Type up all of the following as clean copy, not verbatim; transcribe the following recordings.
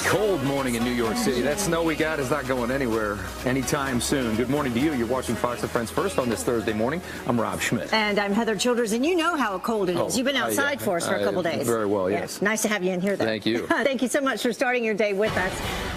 Cold morning in New York City. That snow we got is not going anywhere anytime soon. Good morning to you. You're watching Fox and Friends First on this Thursday morning. I'm Rob Schmidt. And I'm Heather Childers, and you know how cold it is. You've been outside for us for a couple days. Very well, yes. Nice to have you in here, though. Thank you. Thank you so much for starting your day with us.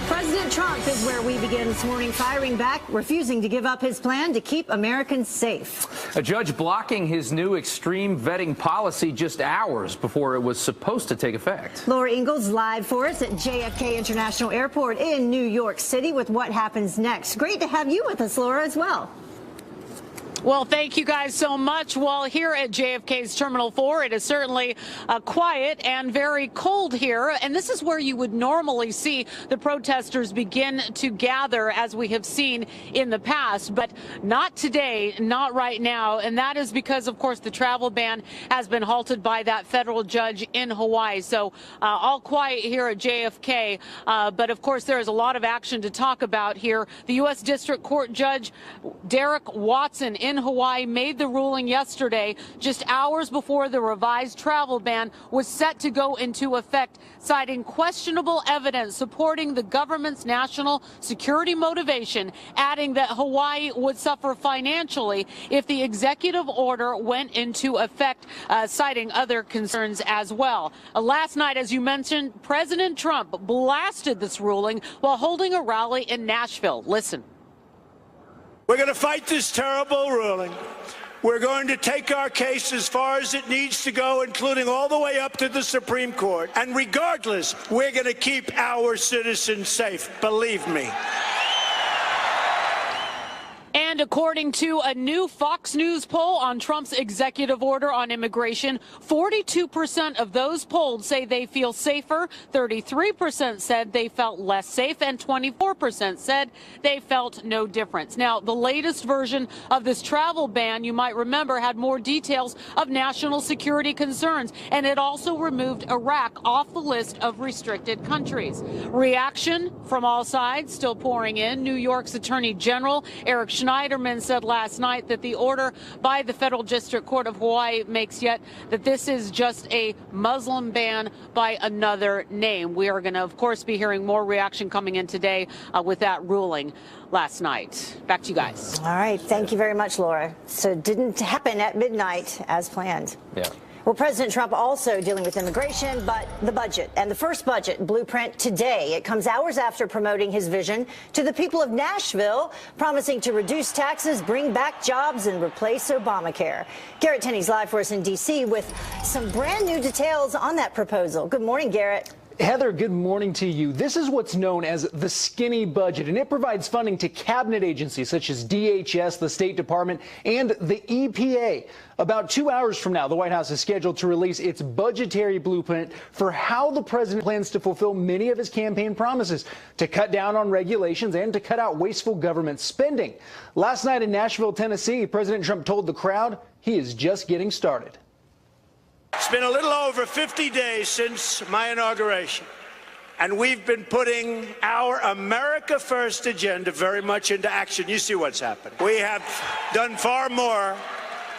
President Trump is where we begin this morning, firing back, refusing to give up his plan to keep Americans safe. A judge blocking his new extreme vetting policy just hours before it was supposed to take effect. Laura Ingalls live for us at JFK International Airport in New York City with what happens next. Great to have you with us, Laura, as well. Well, thank you guys so much. Well, here at JFK's Terminal 4, it is certainly quiet and very cold here. And this is where you would normally see the protesters begin to gather, as we have seen in the past. But not today, not right now. And that is because, of course, the travel ban has been halted by that federal judge in Hawaii. So all quiet here at JFK. But, of course, there is a lot of action to talk about here. The U.S. District Court Judge Derek Watson in Hawaii made the ruling yesterday, just hours before the revised travel ban was set to go into effect, citing questionable evidence supporting the government's national security motivation, adding that Hawaii would suffer financially if the executive order went into effect, citing other concerns as well. Last night, as you mentioned, President Trump blasted this ruling while holding a rally in Nashville. Listen. We're going to fight this terrible ruling. We're going to take our case as far as it needs to go, including all the way up to the Supreme Court. And regardless, we're going to keep our citizens safe. Believe me. And according to a new Fox News poll on Trump's executive order on immigration, 42% of those polled say they feel safer, 33% said they felt less safe, and 24% said they felt no difference. Now, the latest version of this travel ban, you might remember, had more details of national security concerns, and it also removed Iraq off the list of restricted countries. Reaction from all sides still pouring in. New York's Attorney General Eric Schneiderman said last night that the order by the Federal District Court of Hawaii makes yet that this is just a Muslim ban by another name. We are going to, of course, be hearing more reaction coming in today with that ruling last night. Back to you guys. All right. Thank you very much, Laura. So it didn't happen at midnight as planned. Yeah. Well, President Trump also dealing with immigration, but the budget and the first budget blueprint today. It comes hours after promoting his vision to the people of Nashville, promising to reduce taxes, bring back jobs, and replace Obamacare. Garrett Tenney's live for us in D.C. with some brand new details on that proposal. Good morning, Garrett. Heather, good morning to you. This is what's known as the skinny budget, and it provides funding to cabinet agencies such as DHS, the State Department, and the EPA. About 2 hours from now, the White House is scheduled to release its budgetary blueprint for how the president plans to fulfill many of his campaign promises to cut down on regulations and to cut out wasteful government spending. Last night in Nashville, Tennessee, President Trump told the crowd he is just getting started. It's been a little over 50 days since my inauguration, and we've been putting our America First agenda very much into action. You see what's happening. We have done far more,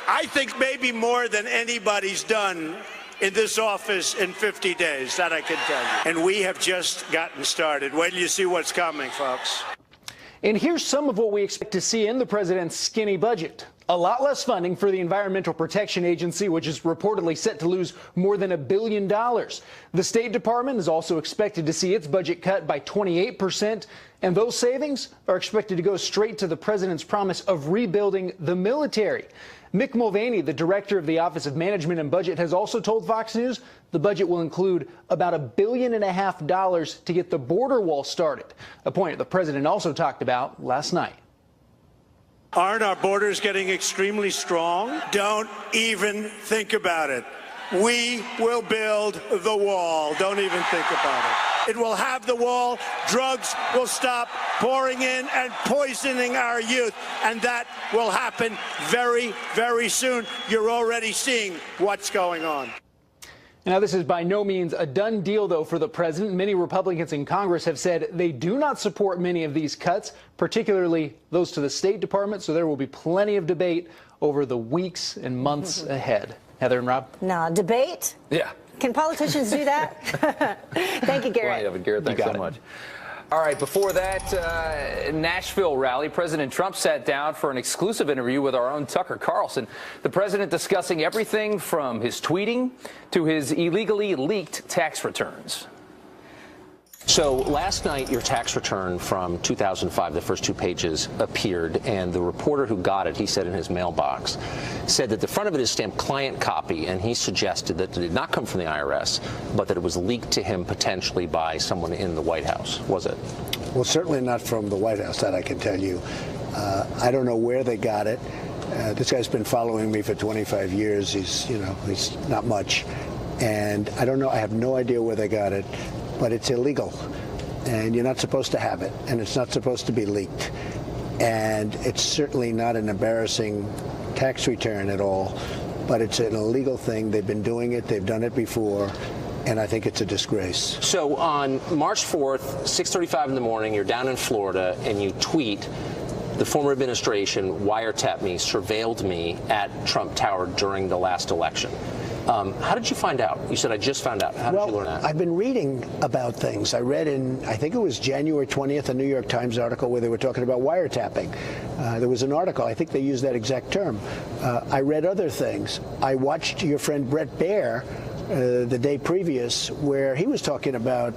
I think maybe more than anybody's done in this office in 50 days, that I can tell you. And we have just gotten started. Wait till you see what's coming, folks. And here's some of what we expect to see in the president's skinny budget. A lot less funding for the Environmental Protection Agency, which is reportedly set to lose more than $1 billion. The State Department is also expected to see its budget cut by 28%, and those savings are expected to go straight to the president's promise of rebuilding the military. Mick Mulvaney, the director of the Office of Management and Budget, has also told Fox News the budget will include about $1.5 billion to get the border wall started, a point the president also talked about last night. Aren't our borders getting extremely strong? Don't even think about it. We will build the wall. Don't even think about it. It will have the wall. Drugs will stop pouring in and poisoning our youth. And that will happen very, very soon. You're already seeing what's going on. Now, this is by no means a done deal, though, for the president. Many Republicans in Congress have said they do not support many of these cuts, particularly those to the State Department. So there will be plenty of debate over the weeks and months ahead. Heather and Rob? Now, debate? Yeah. Can politicians do that? Thank you, Garrett. Plenty of it, Garrett. Thanks so much. All right, before that Nashville rally, President Trump sat down for an exclusive interview with our own Tucker Carlson. The president discussing everything from his tweeting to his illegally leaked tax returns. So last night, your tax return from 2005, the first 2 pages, appeared, and the reporter who got it, he said in his mailbox, said that the front of it is stamped client copy, and he suggested that it did not come from the IRS, but that it was leaked to him potentially by someone in the White House. Was it? Well, certainly not from the White House, that I can tell you. I don't know where they got it. This guy's been following me for 25 years. He's not much. And I don't know. I have no idea where they got it. But it's illegal, and you're not supposed to have it, and it's not supposed to be leaked. And it's certainly not an embarrassing tax return at all, but it's an illegal thing. They've been doing it. They've done it before, and I think it's a disgrace. So on March 4th, 6:35 in the morning, you're down in Florida, and you tweet, the former administration wiretapped me, surveilled me at Trump Tower during the last election. How did you find out? You said, I just found out. How did you learn that? I've been reading about things. I read in, I think it was January 20th, a New York Times article where they were talking about wiretapping. There was an article, I think they used that exact term. I read other things. I watched your friend Brett Baier the day previous where he was talking about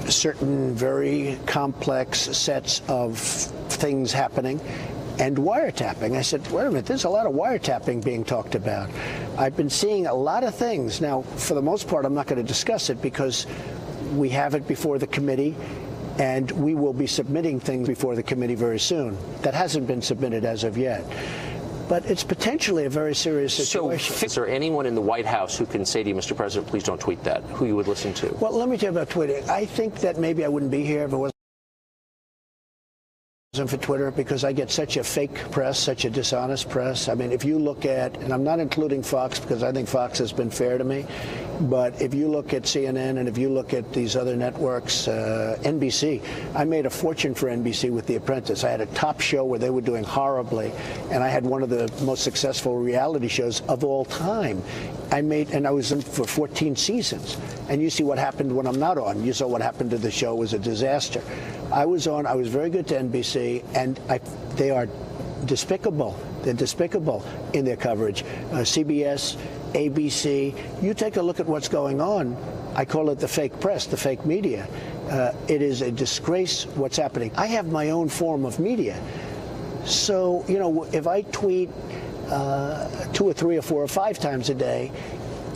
certain very complex sets of things happening and wiretapping. I said, wait a minute, there's a lot of wiretapping being talked about. I've been seeing a lot of things. Now, for the most part, I'm not going to discuss it because we have it before the committee, and we will be submitting things before the committee very soon. That hasn't been submitted as of yet. But it's potentially a very serious situation. So is there anyone in the White House who can say to you, Mr. President, please don't tweet that, who you would listen to? Well, let me tell you about tweeting. I think that maybe I wouldn't be here if it wasn't for Twitter, because I get such a fake press, such a dishonest press. I mean, if you look at, and I'm not including Fox because I think Fox has been fair to me, but if you look at CNN and if you look at these other networks, NBC, I made a fortune for NBC with The Apprentice. I had a top show where they were doing horribly, and I had one of the most successful reality shows of all time. And I was in for 14 seasons. And you see what happened when I'm not on. You saw what happened to the show. It was a disaster. I was on. I was very good to NBC, and they are despicable. They're despicable in their coverage. CBS, ABC, you take a look at what's going on. I call it the fake press, the fake media. It is a disgrace what's happening. I have my own form of media. So, you know, if I tweet 2 or 3 or 4 or 5 times a day,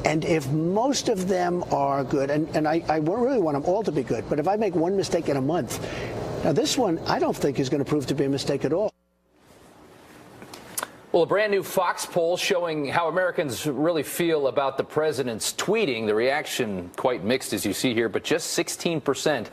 and if most of them are good, and I really want them all to be good, but if I make one mistake in a month, now this one I don't think is going to prove to be a mistake at all. Well, a brand new Fox poll showing how Americans really feel about the president's tweeting. The reaction quite mixed, as you see here, but just 16%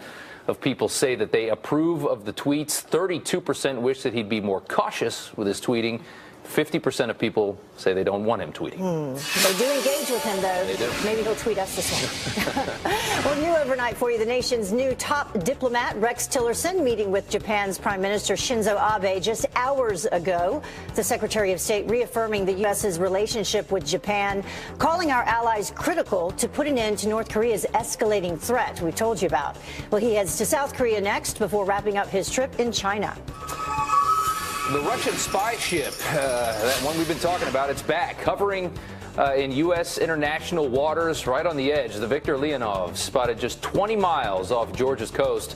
of people say that they approve of the tweets. 32% wish that he'd be more cautious with his tweeting. 50% of people say they don't want him tweeting. They do engage with him, though. They do. Maybe he'll tweet us this one. Well, new overnight for you, the nation's new top diplomat, Rex Tillerson, meeting with Japan's Prime Minister Shinzo Abe just hours ago. The Secretary of State reaffirming the U.S.'s relationship with Japan, calling our allies critical to put an end to North Korea's escalating threat we've told you about. Well, he heads to South Korea next before wrapping up his trip in China. The Russian spy ship, that one we've been talking about, it's back, hovering in U.S. international waters right on the edge. The Viktor Leonov spotted just 20 miles off Georgia's coast,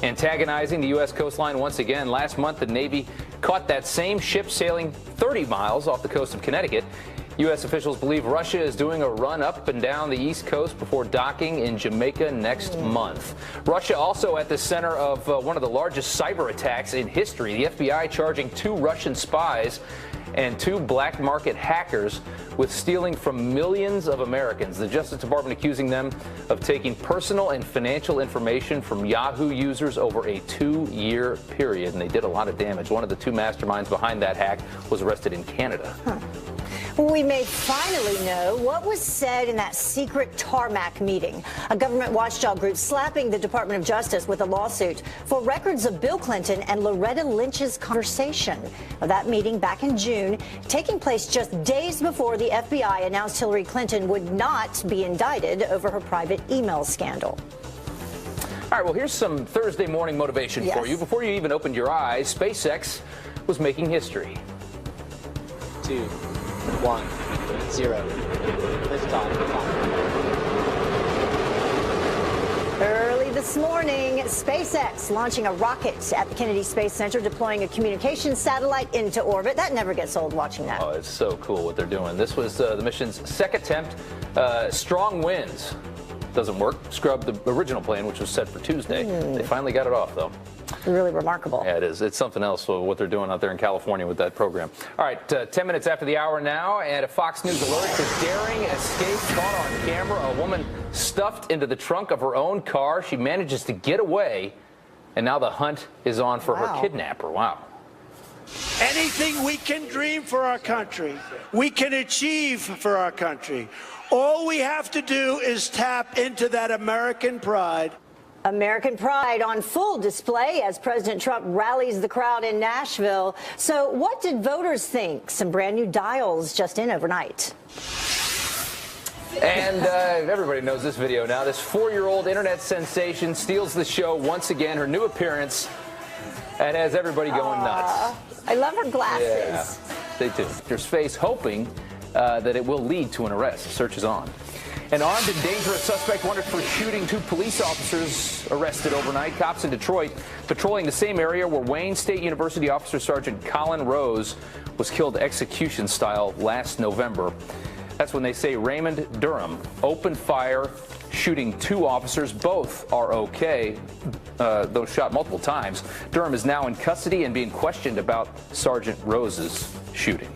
antagonizing the U.S. coastline once again. Last month, the Navy caught that same ship sailing 30 miles off the coast of Connecticut. U.S. officials believe Russia is doing a run up and down the East Coast before docking in Jamaica next month. Russia also at the center of one of the largest cyber attacks in history. The FBI charging 2 Russian spies and 2 black market hackers with stealing from millions of Americans. The Justice Department accusing them of taking personal and financial information from Yahoo users over a 2-year period, and they did a lot of damage. One of the 2 masterminds behind that hack was arrested in Canada. We may finally know what was said in that secret tarmac meeting. A government watchdog group slapping the Department of Justice with a lawsuit for records of Bill Clinton and Loretta Lynch's conversation. That meeting back in June, taking place just days before the FBI announced Hillary Clinton would not be indicted over her private email scandal. All right, well, here's some Thursday morning motivation for you. Before you even opened your eyes, SpaceX was making history. 2, 1, 0. Liftoff. Early this morning, SpaceX launching a rocket at the Kennedy Space Center, deploying a communications satellite into orbit. That never gets old watching that. Oh, it's so cool what they're doing. This was the mission's second attempt. Strong winds. Doesn't work. Scrubbed the original plan, which was set for Tuesday. They finally got it off, though. Really remarkable. Yeah, it is. It's something else what they're doing out there in California with that program. All right, 10 minutes after the hour now, and a Fox News alert. The daring escape caught on camera. A woman stuffed into the trunk of her own car. She manages to get away, and now the hunt is on for her kidnapper. Wow. Anything we can dream for our country, we can achieve for our country. All we have to do is tap into that American pride. American pride on full display as President Trump rallies the crowd in Nashville. So what did voters think? Some brand new dials just in overnight. And everybody knows this video now. This 4-year-old internet sensation steals the show once again. Her new appearance and has everybody going nuts. I love her glasses. Yeah, stay tuned. There's face hoping that it will lead to an arrest. Search is on. An armed and dangerous suspect wanted for shooting 2 police officers arrested overnight. Cops in Detroit patrolling the same area where Wayne State University Officer Sergeant Colin Rose was killed execution style last November. That's when they say Raymond Durham opened fire, shooting 2 officers. Both are okay, though shot multiple times. Durham is now in custody and being questioned about Sergeant Rose's shooting.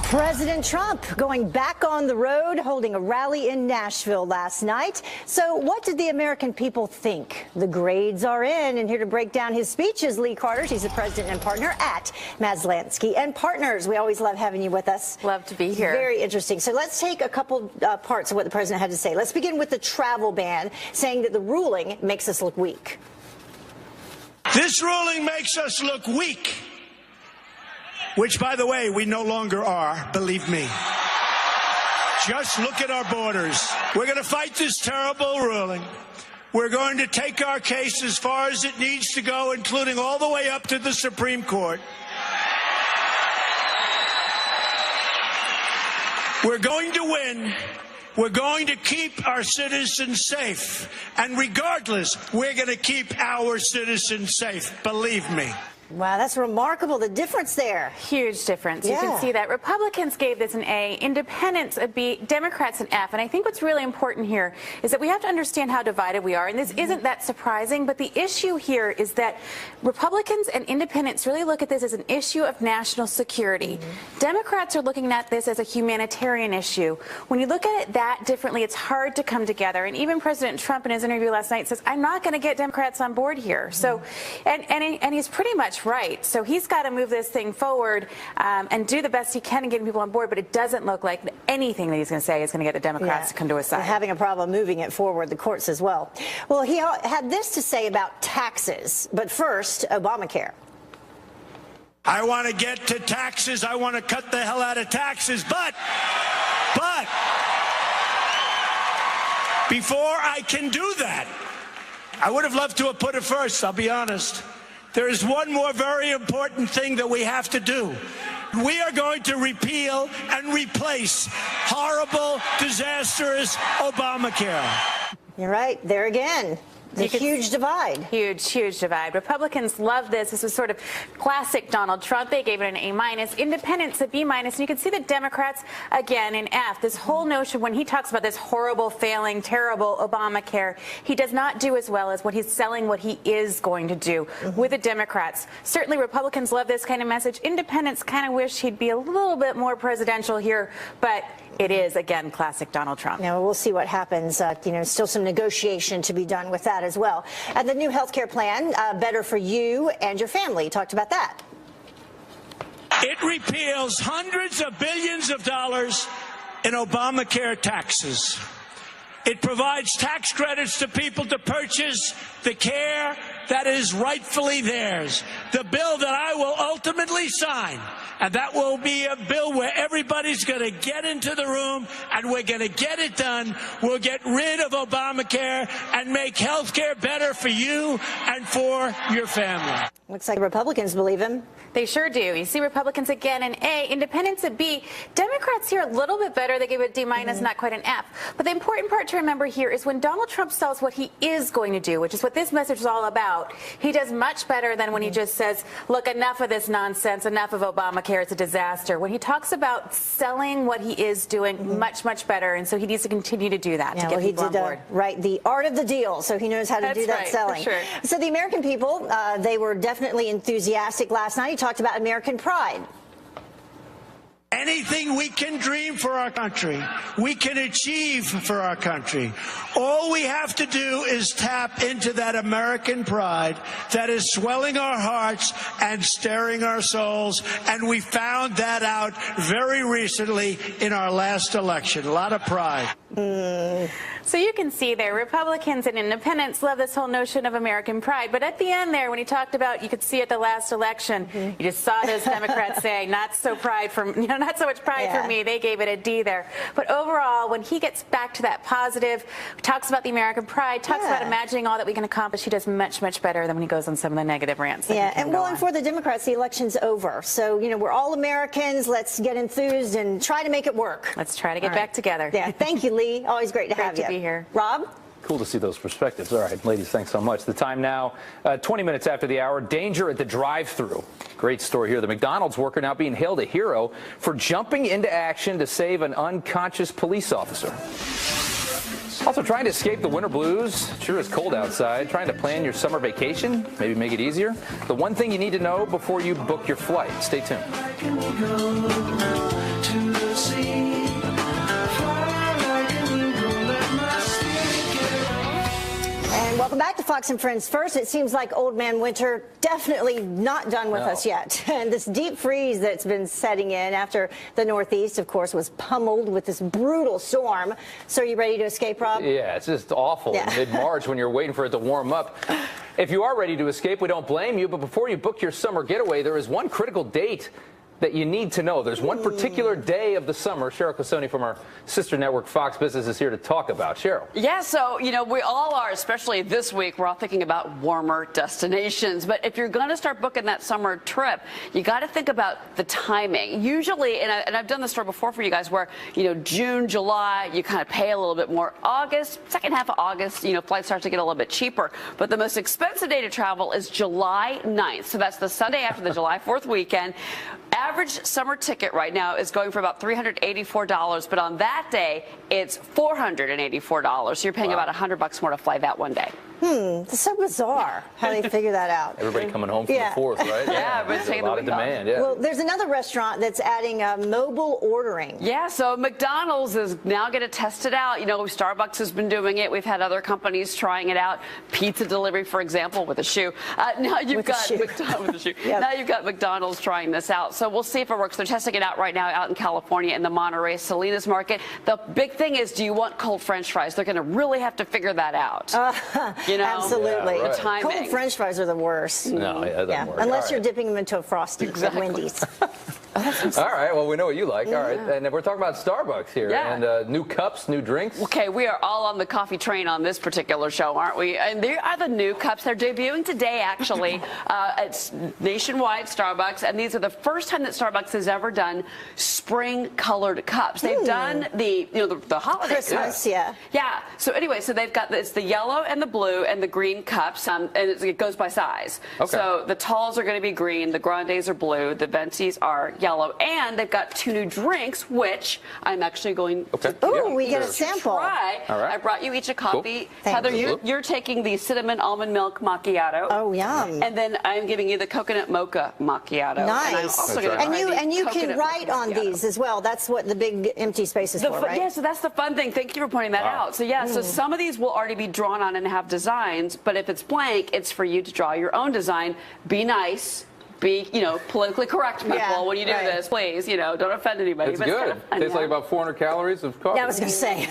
President Trump going back on the road, holding a rally in Nashville last night. So what did the American people think? The grades are in, and here to break down his speech is Lee Carter. He's the president and partner at Maslansky and Partners. We always love having you with us. Love to be here. Very interesting. So let's take a couple parts of what the president had to say. Let's begin with the travel ban, saying that the ruling makes us look weak. This ruling makes us look weak. Which, by the way, we no longer are, believe me. Just look at our borders. We're going to fight this terrible ruling. We're going to take our case as far as it needs to go, including all the way up to the Supreme Court. We're going to win. We're going to keep our citizens safe. And regardless, we're going to keep our citizens safe. Believe me. Wow, that's remarkable, the difference there. Huge difference. You can see that. Republicans gave this an A, independents a B, Democrats an F. And I think what's really important here is that we have to understand how divided we are. And this isn't that surprising, but the issue here is that Republicans and independents really look at this as an issue of national security. Democrats are looking at this as a humanitarian issue. When you look at it that differently, it's hard to come together. And even President Trump in his interview last night says, I'm not going to get Democrats on board here. So, and he's pretty much right. So he's got to move this thing forward and do the best he can in getting people on board, but it doesn't look like anything that he's going to say is going to get the Democrats to come to his side. They're having a problem moving it forward, the courts as well. Well, he had this to say about taxes, but first, Obamacare. I want to get to taxes. I want to cut the hell out of taxes, but before I can do that, I would have loved to have put it first, I'll be honest. There is one more very important thing that we have to do. We are going to repeal and replace horrible, disastrous Obamacare. You're right. There again. The huge divide. Huge, huge divide. Republicans love this. This was sort of classic Donald Trump. They gave it an A-. Independents a B-. And you can see the Democrats, again, an F. This whole notion when he talks about this horrible, failing, terrible Obamacare, he does not do as well as what he's selling what he is going to do with the Democrats. Certainly Republicans love this kind of message. Independents kind of wish he'd be a little bit more presidential here, but it is, again, classic Donald Trump. Now, we'll see what happens. Still some negotiation to be done with that as well. And the new health care plan, better for you and your family. You talked about that. It repeals hundreds of billions of dollars in Obamacare taxes. It provides tax credits to people to purchase the care that is rightfully theirs. The bill that I will ultimately sign, and that will be a bill where everybody's going to get into the room and we're going to get it done. We'll get rid of Obamacare and make health care better for you and for your family. Looks like Republicans believe him. They sure do. You see Republicans again an A, independents a B. Democrats here a little bit better. They gave it a D minus, not quite an F. But the important part to remember here is when Donald Trump tells what he is going to do, which is what this message is all about, he does much better than when he just says, look, enough of this nonsense, enough of Obamacare, it's a disaster. When he talks about selling what he is doing, much, much better. And so he needs to continue to do that to get people on board. Right, the art of the deal, so he knows how to do that selling. For sure. So the American people, they were definitely enthusiastic last night. He talked about American pride. Anything we can dream for our country, we can achieve for our country. All we have to do is tap into that American pride that is swelling our hearts and stirring our souls. And we found that out very recently in our last election. A lot of pride. So you can see there, Republicans and independents love this whole notion of American pride. But at the end there, when he talked about, you could see at the last election, you just saw those Democrats say, not so much pride for me. They gave it a D there. But overall, when he gets back to that positive, talks about the American pride, talks about imagining all that we can accomplish, he does much, much better than when he goes on some of the negative rants. And for the Democrats, the election's over. So, we're all Americans. Let's get enthused and try to make it work. Let's try to get back together. Yeah. Thank you, Lee. Always great to have you. Great to be here. Rob? Cool to see those perspectives. All right, ladies, thanks so much. The time now, 20 minutes after the hour, danger at the drive-thru. Great story here. The McDonald's worker now being hailed a hero for jumping into action to save an unconscious police officer. Also trying to escape the winter blues. Sure is cold outside. Trying to plan your summer vacation, maybe make it easier. The one thing you need to know before you book your flight. Stay tuned. And welcome back to Fox and Friends. First, it seems like Old Man Winter definitely not done with us yet. And this deep freeze that's been setting in after the Northeast, of course, was pummeled with this brutal storm. So are you ready to escape, Rob? Yeah, it's just awful in mid-March when you're waiting for it to warm up. If you are ready to escape, we don't blame you. But before you book your summer getaway, there is one critical date that you need to know. There's one particular day of the summer. Cheryl Casoni from our sister network, Fox Business, is here to talk about. Cheryl. Yeah, so, we all are, especially this week, we're all thinking about warmer destinations. But if you're going to start booking that summer trip, you got to think about the timing. Usually, and I've done this story before for you guys, where, June, July, you kind of pay a little bit more. August, second half of August, flights start to get a little bit cheaper. But the most expensive day to travel is July 9th. So that's the Sunday after the July 4th weekend. Average summer ticket right now is going for about $384, but on that day, it's $484. So you're paying about $100 more to fly that one day. It's so bizarre how they figure that out. Everybody coming home from the 4th, right? Yeah, but a lot of demand. Yeah. Well, there's another restaurant that's adding mobile ordering. Yeah, so McDonald's is now going to test it out. Starbucks has been doing it. We've had other companies trying it out. Pizza delivery, for example, with a shoe. Now you've got McDonald's with a shoe. Now you've got McDonald's trying this out. So we'll see if it works. They're testing it out right now out in California in the Monterey Salinas market. The big thing is, do you want cold French fries? They're going to really have to figure that out. Absolutely. The timing. Cold French fries are the worst. No, that doesn't work. Unless you're dipping them into a Frosty at Wendy's. All right, well, we know what you like. All right, and we're talking about Starbucks here. And new cups, new drinks. Okay, we are all on the coffee train on this particular show, aren't we? And they are the new cups. They're debuting today, actually. It's nationwide Starbucks, and these are the first time that Starbucks has ever done spring-colored cups. They've done the holiday Christmas, Yeah. So anyway, so they've got it's the yellow and the blue and the green cups, and it goes by size. Okay. So the talls are going to be green, the grandes are blue, the ventis are yellow, and they've got two new drinks, which I'm actually going to we get a sample. Try. All right. I brought you each a coffee. Cool. Heather, you're taking the cinnamon almond milk macchiato. Oh, yum. And then I'm giving you the coconut mocha macchiato. Nice. And I'm also going to and you can write on these as well. That's what the big empty space is for, right? Yeah, so that's the fun thing. Thank you for pointing that out. So so some of these will already be drawn on and have designs, but if it's blank, it's for you to draw your own design. Be nice. be, politically correct people when you do this. Please, don't offend anybody. It's but good. It's kind of fun, tastes like about 400 calories of coffee. Yeah, I was going to say.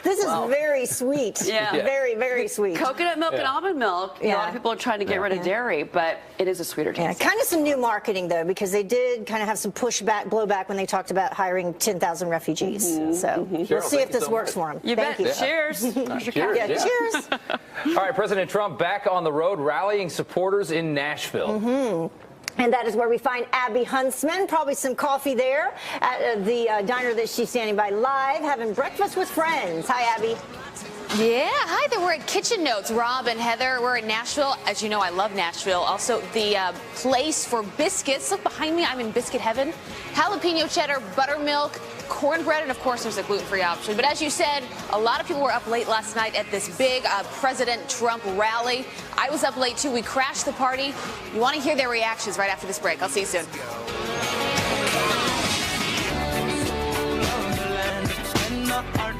This is very sweet. Yeah. Very, very sweet. Coconut milk and almond milk. A lot of people are trying to get rid of dairy, but it is a sweeter taste. Kind of some new marketing, though, because they did kind of have some blowback when they talked about hiring 10,000 refugees. So we'll see if this works for them. You bet. Cheers. Cheers. All right, President Trump back on the road rallying supporters in Nashville. And that is where we find Abby Huntsman. Probably some coffee there at the diner that she's standing by live, having breakfast with friends. Hi, Abby. Yeah, hi there. We're at Kitchen Notes. Rob and Heather, we're in Nashville. As you know, I love Nashville. Also, the place for biscuits. Look behind me. I'm in biscuit heaven. Jalapeno cheddar, buttermilk, cornbread, and of course, there's a gluten-free option. But as you said, a lot of people were up late last night at this big President Trump rally. I was up late, too. We crashed the party. You want to hear their reactions right after this break. I'll see you soon.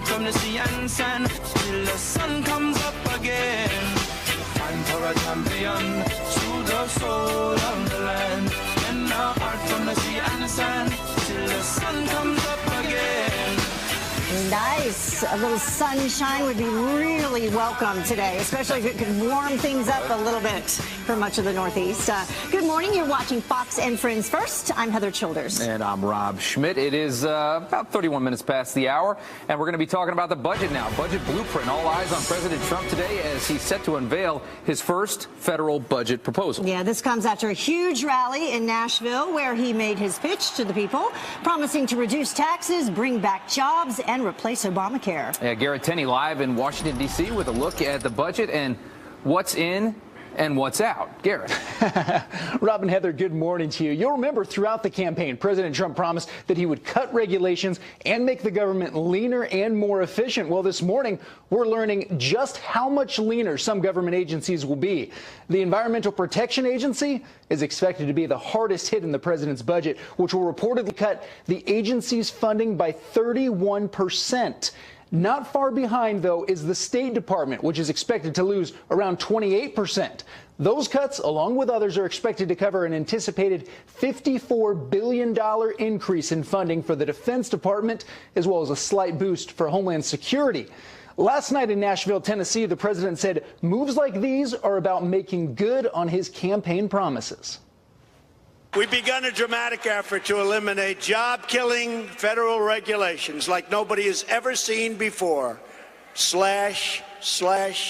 From the sea and sand till the sun comes up again. Time for a champion to the soul of the land. And our heart from the sea and sand till the sun comes up again. Nice. A little sunshine would be really welcome today, especially if it could warm things up a little bit for much of the Northeast. Good morning. You're watching Fox and Friends First. I'm Heather Childers. And I'm Rob Schmidt. It is about 31 minutes past the hour, and we're going to be talking about the budget now. Budget blueprint. All eyes on President Trump today as he's set to unveil his first federal budget proposal. Yeah, this comes after a huge rally in Nashville where he made his pitch to the people, promising to reduce taxes, bring back jobs, and replace Obamacare. Yeah, Garrett Tenney live in Washington, D.C. with a look at the budget and what's in and what's out. Garrett. Rob and Heather, good morning to you. You'll remember throughout the campaign, President Trump promised that he would cut regulations and make the government leaner and more efficient. Well, this morning, we're learning just how much leaner some government agencies will be. The Environmental Protection Agency is expected to be the hardest hit in the president's budget, which will reportedly cut the agency's funding by 31%. Not far behind, though, is the State Department, which is expected to lose around 28%. Those cuts, along with others, are expected to cover an anticipated $54 billion increase in funding for the Defense Department, as well as a slight boost for Homeland Security. Last night in Nashville, Tennessee, the president said moves like these are about making good on his campaign promises. We've begun a dramatic effort to eliminate job-killing federal regulations like nobody has ever seen before. Slash.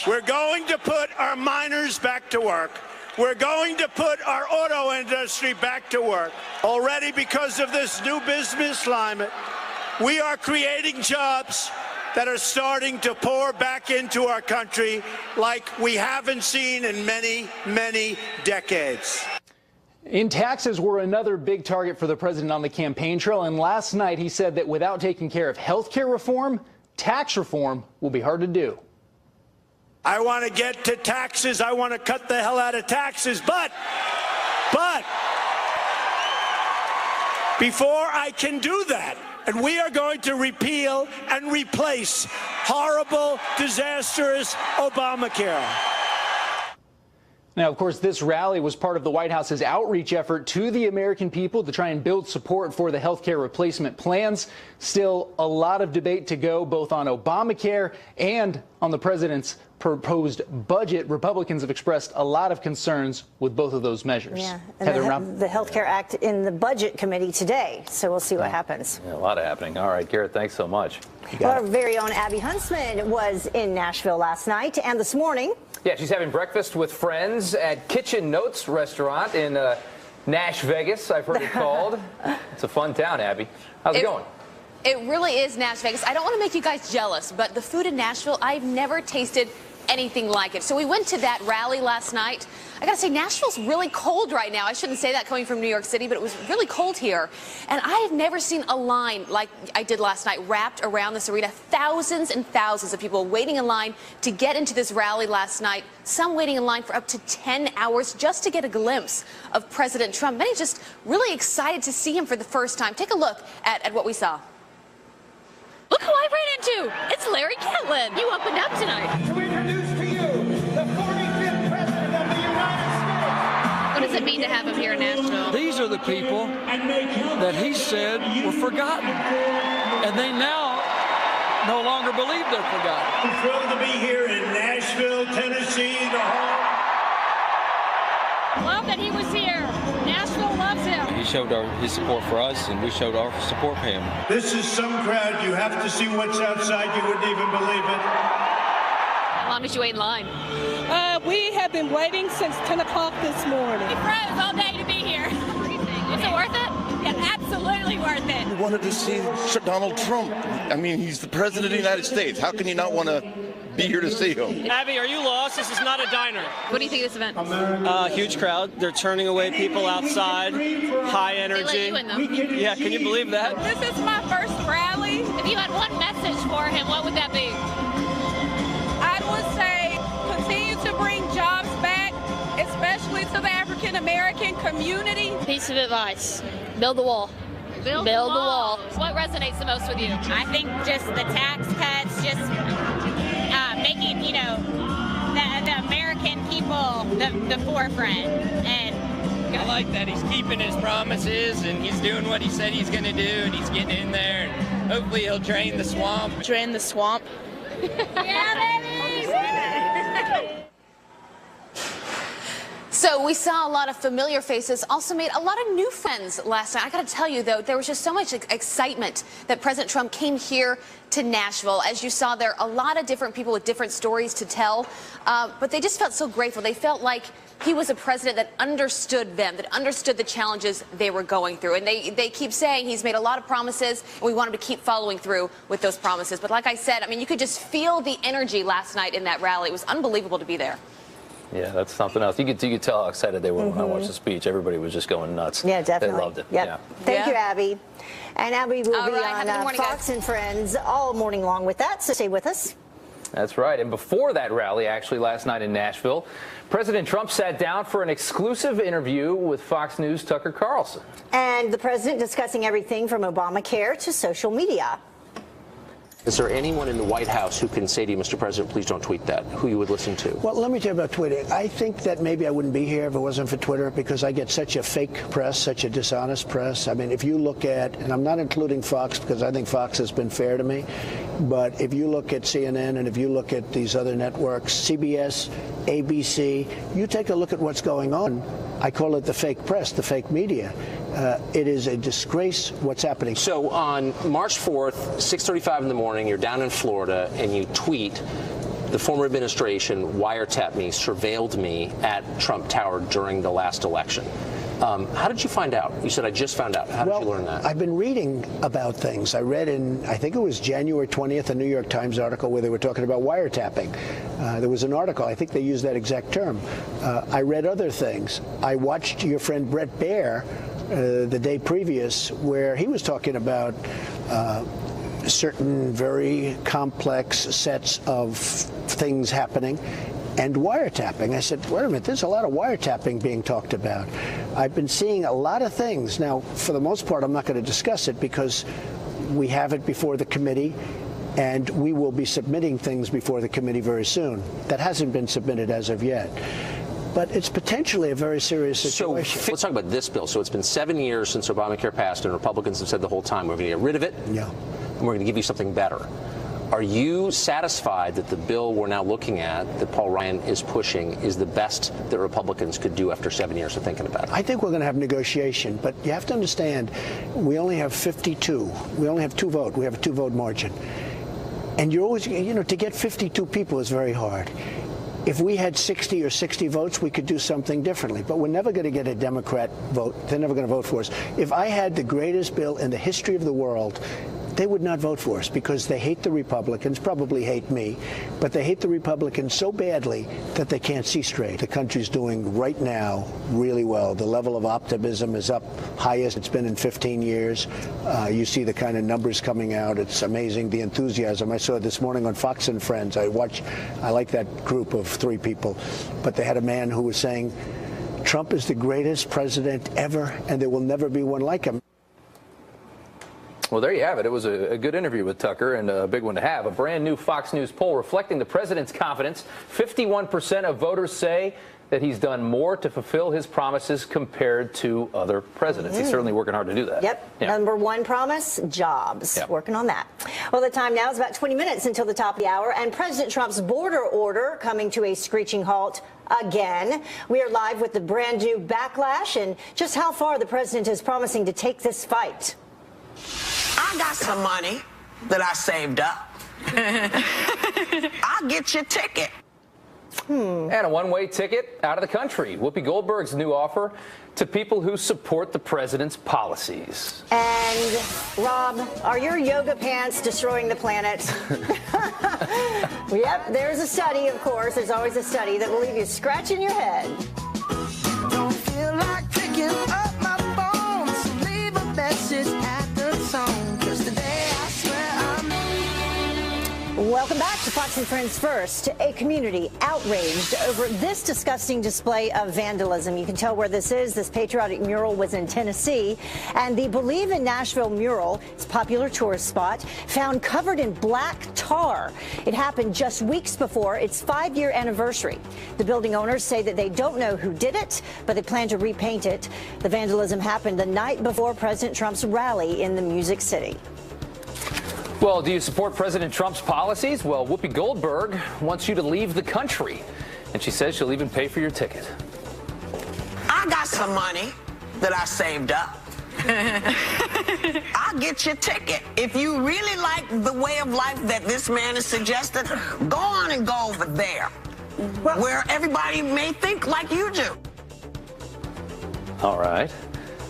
We're going to put our miners back to work. We're going to put our auto industry back to work. Already, because of this new business climate, we are creating jobs that are starting to pour back into our country like we haven't seen in many, many decades. In taxes were another big target for the president on the campaign trail, and last night he said that without taking care of health care reform, tax reform will be hard to do. I want to get to taxes. I want to cut the hell out of taxes, but before I can do that, and we are going to repeal and replace horrible, disastrous Obamacare. Now, of course, this rally was part of the White House's outreach effort to the American people to try and build support for the health care replacement plans. Still, a lot of debate to go, both on Obamacare and on the president's proposed budget. Republicans have expressed a lot of concerns with both of those measures. Yeah, and the Health Care Act in the Budget Committee today, so we'll see what happens. Yeah, a lot happening. All right, Garrett, thanks so much. Well, our very own Abby Huntsman was in Nashville last night and this morning. Yeah, she's having breakfast with friends at Kitchen Notes restaurant in Nash Vegas, I've heard it called. It's a fun town, Abby. How's it going? It really is Nash Vegas. I don't want to make you guys jealous, but the food in Nashville, I've never tasted anything like it. So we went to that rally last night. I gotta say, Nashville's really cold right now. I shouldn't say that coming from New York City, but it was really cold here. And I have never seen a line like I did last night wrapped around this arena. Thousands and thousands of people waiting in line to get into this rally last night. Some waiting in line for up to 10 hours just to get a glimpse of President Trump. Many just really excited to see him for the first time. Take a look at what we saw. Look who I ran into. It's Larry Catlin. You opened up tonight. To introduce to you the 45th President of the United States. What is does it mean to have him here in Nashville? These are the people that he said were forgotten, and they now no longer believe they're forgotten. I'm thrilled to be here in Nashville, Tennessee, the home. Love that he was here. Nashville loves him. He showed his support for us, and we showed our support for him. This is some crowd. You have to see what's outside. You wouldn't even believe it. How long did you wait in line? We have been waiting since 10 o'clock this morning. We froze all day to be here. Was it worth it? Yeah, absolutely worth it. We wanted to see Donald Trump. I mean, he's the president of the United States. How can you not want to be here to see him? Abby, are you lost? This is not a diner. What do you think of this event? Huge crowd. They're turning away people outside. High energy. They let you in, though. Yeah, can you believe that? This is my first rally. If you had one message for him, what would that be? I would say continue to bring jobs back, especially to the African American community. Piece of advice: build the wall. Build the wall. What resonates the most with you? I think just the tax cuts, just making, the American people the forefront. And I like that he's keeping his promises and he's doing what he said he's going to do, and he's getting in there, and hopefully he'll drain the swamp. Drain the swamp. Yeah, baby! So we saw a lot of familiar faces, also made a lot of new friends last night. I got to tell you, though, there was just so much excitement that President Trump came here to Nashville. As you saw, there are a lot of different people with different stories to tell, but they just felt so grateful. They felt like he was a president that understood them, that understood the challenges they were going through. And they keep saying he's made a lot of promises, and we want him to keep following through with those promises. But like I said, I mean, you could just feel the energy last night in that rally. It was unbelievable to be there. Yeah, that's something else. You could tell how excited they were when I watched the speech. Everybody was just going nuts. Yeah, definitely. They loved it. Yep. Yeah. Thank you, Abby. And Abby will be Have a good on morning, Fox guys. and Friends all morning long with that, so stay with us. That's right. And before that rally, actually last night in Nashville, President Trump sat down for an exclusive interview with Fox News' Tucker Carlson. And the president discussing everything from Obamacare to social media. Is there anyone in the White House who can say to you, Mr. President, please don't tweet that, who you would listen to? Well, let me tell you about tweeting. I think that maybe I wouldn't be here if it wasn't for Twitter, because I get such a fake press, such a dishonest press. I mean, if you look at, and I'm not including Fox because I think Fox has been fair to me, but if you look at CNN and if you look at these other networks, CBS, ABC, you take a look at what's going on. I call it the fake press, the fake media. It is a disgrace what's happening. So on March 4th, 6:35 in the morning, you're down in Florida and you tweet, the former administration wiretapped me, surveilled me at Trump Tower during the last election. How did you find out? You said, I just found out. How did you learn that? I've been reading about things. I read in, I think it was January 20th, a New York Times article where they were talking about wiretapping. There was an article, I think they used that exact term. I read other things. I watched your friend Brett Baer the day previous, where he was talking about certain very complex sets of things happening and wiretapping. I said, wait a minute, there's a lot of wiretapping being talked about. I've been seeing a lot of things. Now, for the most part, I'm not going to discuss it because we have it before the committee, and we will be submitting things before the committee very soon. That hasn't been submitted as of yet. But it's potentially a very serious situation. So let's talk about this bill. So it's been 7 years since Obamacare passed, and Republicans have said the whole time, we're going to get rid of it, yeah, and we're going to give you something better. Are you satisfied that the bill we're now looking at, that Paul Ryan is pushing, is the best that Republicans could do after 7 years of thinking about it? I think we're going to have negotiation, but you have to understand, we only have 52. We only have two vote. We have a two-vote margin. And you're always, to get 52 people is very hard. If we had 60 or 60 votes, we could do something differently. But we're never going to get a Democrat vote. They're never going to vote for us. If I had the greatest bill in the history of the world, they would not vote for us because they hate the Republicans, probably hate me, but they hate the Republicans so badly that they can't see straight. The country's doing right now really well. The level of optimism is up highest it's been in 15 years. You see the kind of numbers coming out. It's amazing, the enthusiasm. I saw this morning on Fox and Friends. I like that group of three people, but they had a man who was saying, Trump is the greatest president ever, and there will never be one like him. Well, there you have it. It was a good interview with Tucker and a big one to have. A brand new Fox News poll reflecting the president's confidence. 51% of voters say that he's done more to fulfill his promises compared to other presidents. He's certainly working hard to do that. Yep. Yeah. Number one promise, jobs. Yep. Working on that. Well, the time now is about 20 minutes until the top of the hour, and President Trump's border order coming to a screeching halt again. We are live with the brand new backlash and just how far the president is promising to take this fight. I got some money that I saved up. I'll get your ticket. And a one-way ticket out of the country. Whoopi Goldberg's new offer to people who support the president's policies. And, Rob, are your yoga pants destroying the planet? Yep, there's a study, of course. There's always a study that will leave you scratching your head. Don't feel like picking up my phone, so leave a message at the tone, 'cause today I swear I'm... Welcome back to Fox and Friends First. A community outraged over this disgusting display of vandalism. You can tell where this is. This patriotic mural was in Tennessee. And the Believe in Nashville mural, it's a popular tourist spot, found covered in black tar. It happened just weeks before its 5-year anniversary. The building owners say that they don't know who did it, but they plan to repaint it. The vandalism happened the night before President Trump's rally in the Music City. Well, do you support President Trump's policies? Well, Whoopi Goldberg wants you to leave the country, and she says she'll even pay for your ticket. I got some money that I saved up. I'll get your ticket. If you really like the way of life that this man has suggested, go on and go over there, where everybody may think like you do. All right.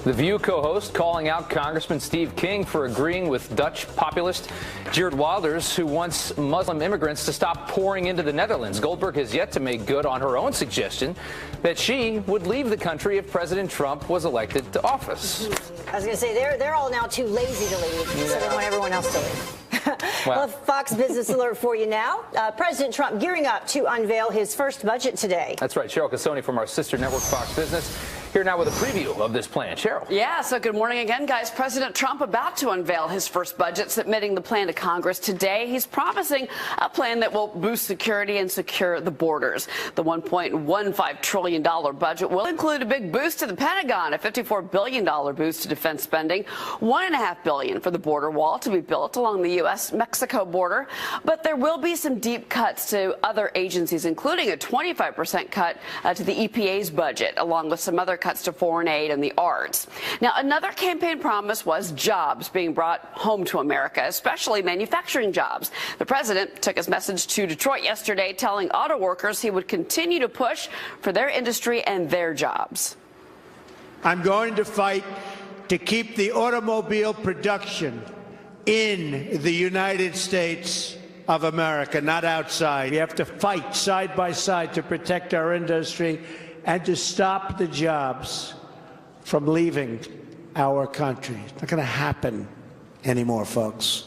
The View co-host calling out Congressman Steve King for agreeing with Dutch populist Geert Wilders, who wants Muslim immigrants to stop pouring into the Netherlands. Goldberg has yet to make good on her own suggestion that she would leave the country if President Trump was elected to office. I was going to say, they're all now too lazy to leave, so they want everyone else to leave. Well, Fox Business Alert for you now. President Trump gearing up to unveil his first budget today. That's right. Cheryl Casoni from our sister network, Fox Business, here now with a preview of this plan. Cheryl. Yeah, so good morning again, guys. President Trump about to unveil his first budget, submitting the plan to Congress today. He's promising a plan that will boost security and secure the borders. The $1.15 trillion budget will include a big boost to the Pentagon, a $54 billion boost to defense spending, $1.5 billion for the border wall to be built along the U.S.-Mexico border. But there will be some deep cuts to other agencies, including a 25% cut to the EPA's budget, along with some other cuts to foreign aid and the arts. Now, another campaign promise was jobs being brought home to America, especially manufacturing jobs. The president took his message to Detroit yesterday, telling auto workers he would continue to push for their industry and their jobs. I'm going to fight to keep the automobile production in the United States of America, not outside. We have to fight side by side to protect our industry and to stop the jobs from leaving our country. It's not going to happen anymore, folks.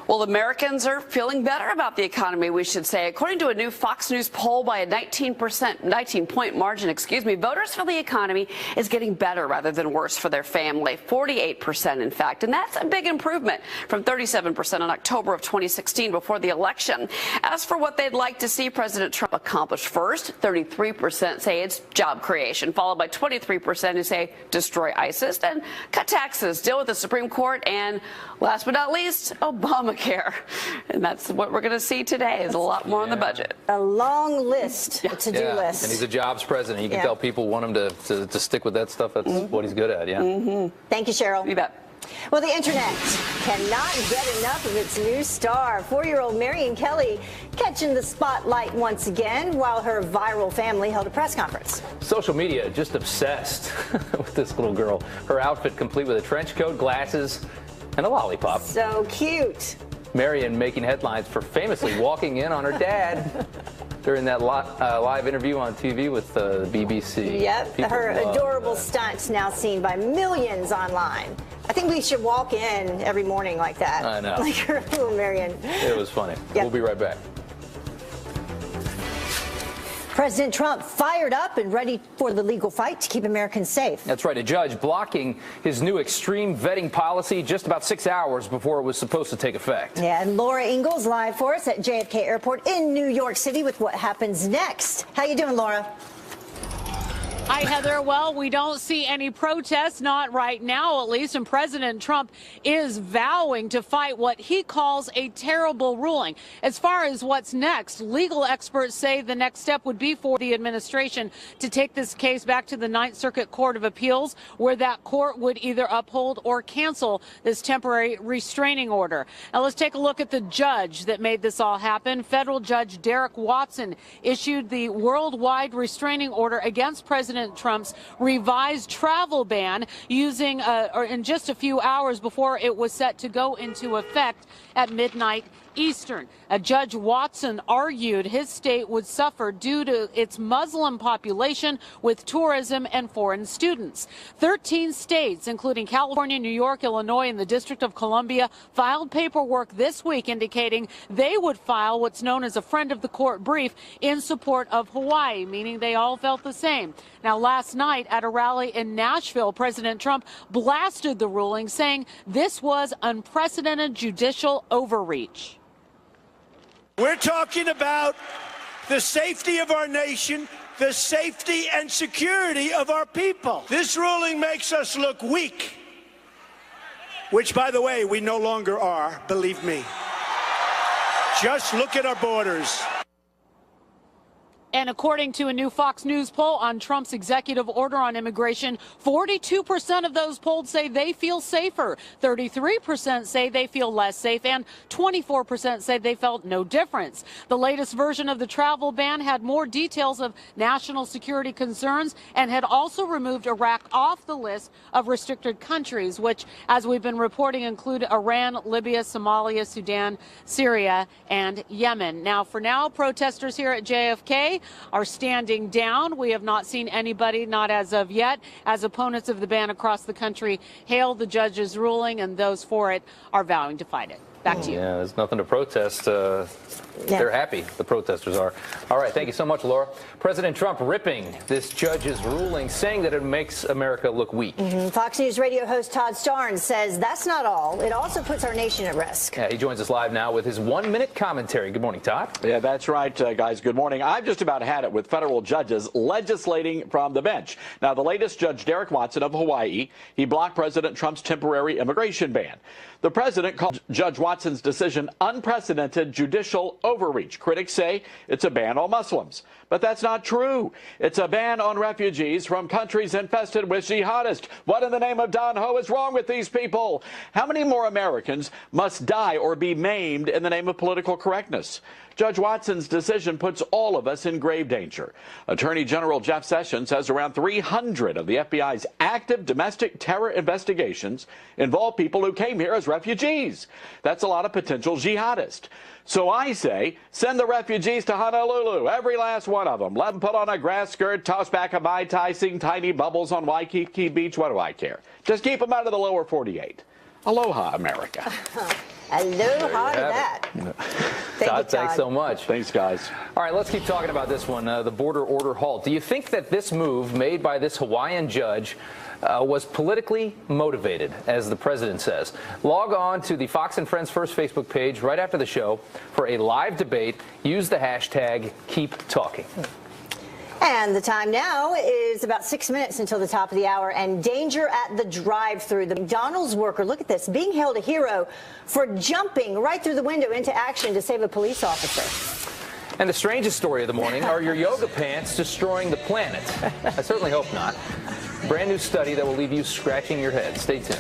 Well, Americans are feeling better about the economy, we should say. According to a new Fox News poll by a 19-point margin, voters feel the economy is getting better rather than worse for their family. 48%, in fact. And that's a big improvement from 37% in October of 2016 before the election. As for what they'd like to see President Trump accomplish first, 33% say it's job creation, followed by 23% who say destroy ISIS and cut taxes, deal with the Supreme Court, and last but not least, Obamacare. And that's what we're going to see today is a lot more on the budget. A long list, a to-do list. And he's a jobs president. You can tell people want him to stick with that stuff. That's what he's good at, Thank you, Cheryl. You bet. Well, the internet cannot get enough of its new star. 4-year-old Marion Kelly catching the spotlight once again while her viral family held a press conference. Social media just obsessed with this little girl. Her outfit complete with a trench coat, glasses, and a lollipop. So cute. Marion making headlines for famously walking in on her dad during that live interview on TV with the BBC. Yep, her adorable stunts now seen by millions online. I think we should walk in every morning like that. I know. Like her little Marion. It was funny. Yep. We'll be right back. President Trump fired up and ready for the legal fight to keep Americans safe. That's right. A judge blocking his new extreme vetting policy just about 6 hours before it was supposed to take effect. Yeah, and Laura Ingalls live for us at JFK Airport in New York City with what happens next. How you doing, Laura? Hi, Heather. Well, we don't see any protests, not right now at least, and President Trump is vowing to fight what he calls a terrible ruling. As far as what's next, legal experts say the next step would be for the administration to take this case back to the Ninth Circuit Court of Appeals, where that court would either uphold or cancel this temporary restraining order. Now, let's take a look at the judge that made this all happen. Federal Judge Derek Watson issued the worldwide restraining order against President Trump's revised travel ban using in just a few hours before it was set to go into effect at midnight Eastern. Judge Watson argued his state would suffer due to its Muslim population with tourism and foreign students. 13 states, including California, New York, Illinois, and the District of Columbia, filed paperwork this week indicating they would file what's known as a friend of the court brief in support of Hawaii, meaning they all felt the same. Now, last night at a rally in Nashville, President Trump blasted the ruling, saying this was unprecedented judicial overreach. We're talking about the safety of our nation, the safety and security of our people. This ruling makes us look weak, which, by the way, we no longer are, believe me. Just look at our borders. And according to a new Fox News poll on Trump's executive order on immigration, 42% of those polled say they feel safer, 33% say they feel less safe, and 24% say they felt no difference. The latest version of the travel ban had more details of national security concerns and had also removed Iraq off the list of restricted countries, which, as we've been reporting, include Iran, Libya, Somalia, Sudan, Syria, and Yemen. Now, for now, protesters here at JFK are standing down. We have not seen anybody, not as of yet, as opponents of the ban across the country hail the judge's ruling, and those for it are vowing to fight it. Back to you. Yeah, there's nothing to protest. They're happy, the protesters are. All right, thank you so much, Laura. President Trump ripping this judge's ruling, saying that it makes America look weak. Fox News radio host Todd Starnes says that's not all. It also puts our nation at risk. Yeah, he joins us live now with his one-minute commentary. Good morning, Todd. Yeah, that's right, guys. Good morning. I've just about had it with federal judges legislating from the bench. Now, the latest Judge Derek Watson of Hawaii, he blocked President Trump's temporary immigration ban. The president called Judge Watson's decision unprecedented judicial overreach. Critics say it's a ban on Muslims. But that's not true. It's a ban on refugees from countries infested with jihadists. What in the name of Don Ho is wrong with these people? How many more Americans must die or be maimed in the name of political correctness? Judge Watson's decision puts all of us in grave danger. Attorney General Jeff Sessions says around 300 of the FBI's active domestic terror investigations involve people who came here as refugees. That's a lot of potential jihadists. So I say, send the refugees to Honolulu, every last one of them. Let them put on a grass skirt, toss back a Mai Tai, sing tiny bubbles on Waikiki Beach. What do I care? Just keep them out of the lower 48. Aloha, America. Aloha to that. Todd, thanks so much. Thanks, guys. All right, let's keep talking about this one, the border order halt. Do you think that this move made by this Hawaiian judge was politically motivated, as the president says? Log on to the Fox and Friends First Facebook page right after the show for a live debate. Use the hashtag #KeepTalking. And the time now is about 6 minutes until the top of the hour, and danger at the drive-thru. The McDonald's worker, look at this, being hailed a hero for jumping right through the window into action to save a police officer. And the strangest story of the morning, are your yoga pants destroying the planet? I certainly hope not. Brand new study that will leave you scratching your head. Stay tuned.